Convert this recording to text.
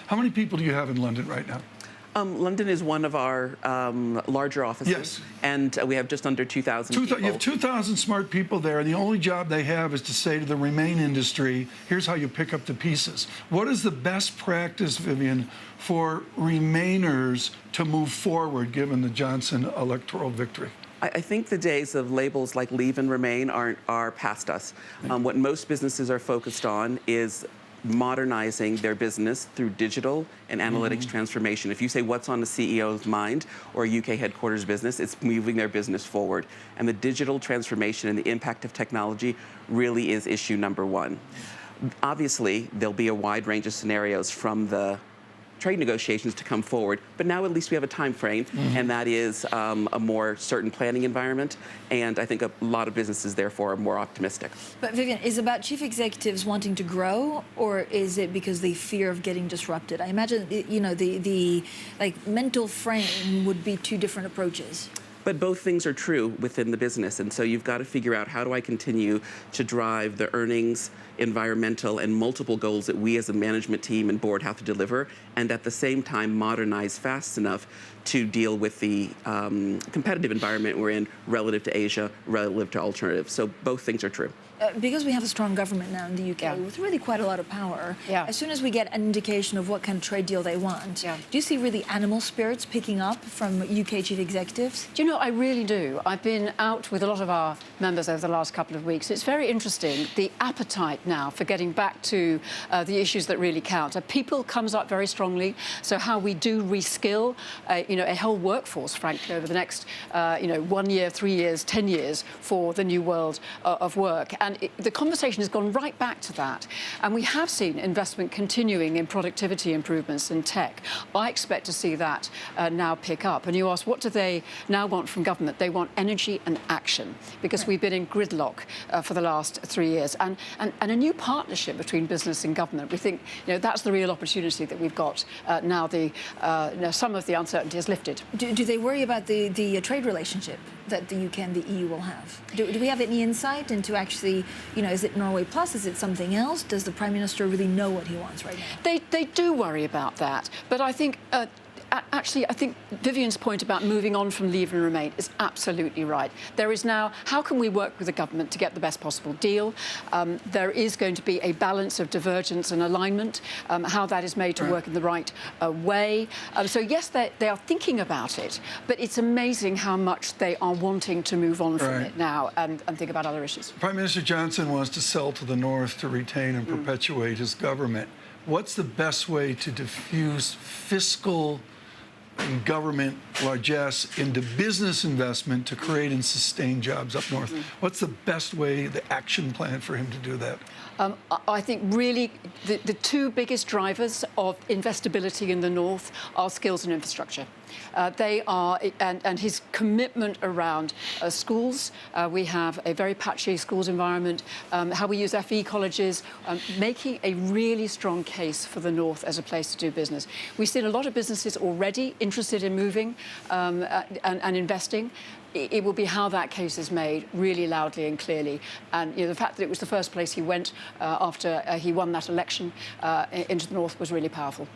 How many people do you have in London right now? London is one of our larger offices, yes. And we have just under 2,000 people. You have 2,000 smart people there, and the only job they have is to say to the Remain industry, here's how you pick up the pieces. What is the best practice, Vivian, for Remainers to move forward given the Johnson electoral victory? I think the days of labels like Leave and Remain are past us. What most businesses are focused on is modernizing their business through digital and analytics transformation. If you say what's on the CEO's mind or a UK headquarters business, it's moving their business forward. And the digital transformation and the impact of technology really is issue number one. Obviously, there'll be a wide range of scenarios from the trade negotiations to come forward, but now at least we have a time frame, and that is a more certain planning environment, and I think a lot of businesses therefore are more optimistic. But Vivian, is it about chief executives wanting to grow, or is it because they fear of getting disrupted? I imagine, you know, the mental frame would be two different approaches. But both things are true within the business, and so you've got to figure out, how do I continue to drive the earnings, environmental, and multiple goals that we as a management team and board have to deliver, and at the same time modernize fast enough to deal with the competitive environment we're in relative to Asia, relative to alternatives. So both things are true. Because we have a strong government now in the UK with really quite a lot of power, as soon as we get an indication of what kind of trade deal they want, do you see really animal spirits picking up from UK chief executives? Do you know, I really do. I've been out with a lot of our members over the last couple of weeks. It's very interesting, the appetite now for getting back to the issues that really count. People comes up very strongly, so how we do reskill, you know, a whole workforce, frankly, over the next, you know, 1 year, 3 years, 10 years for the new world of work. And the conversation has gone right back to that. And we have seen investment continuing in productivity improvements in tech. I expect to see that now pick up. And you ask, what do they now want from government? They want energy and action, because we've been in gridlock for the last 3 years. And a new partnership between business and government. We think, you know, that's the real opportunity that we've got now. You know, some of the uncertainty is lifted. Do they worry about the trade relationship that the UK and the EU will have? Do we have any insight into actually, you know, is it Norway Plus? Is it something else? Does the Prime Minister really know what he wants right now? They do worry about that, but I think actually, I think Vivian's point about moving on from Leave and Remain is absolutely right. There is now, how can we work with the government to get the best possible deal? There is going to be a balance of divergence and alignment, how that is made to work in the right way. So yes, they are thinking about it, but it's amazing how much they are wanting to move on from it now and think about other issues. Prime Minister Johnson wants to sell to the North to retain and perpetuate his government. What's the best way to diffuse fiscal and government largesse into business investment to create and sustain jobs up north? What's the best way, the action plan for him to do that? I think really the two biggest drivers of investability in the north are skills and infrastructure. They are, and his commitment around schools. We have a very patchy schools environment, how we use FE colleges, making a really strong case for the north as a place to do business. We've seen a lot of businesses already interested in moving and investing. It will be how that case is made really loudly and clearly. And you know, the fact that it was the first place he went after he won that election into the north was really powerful.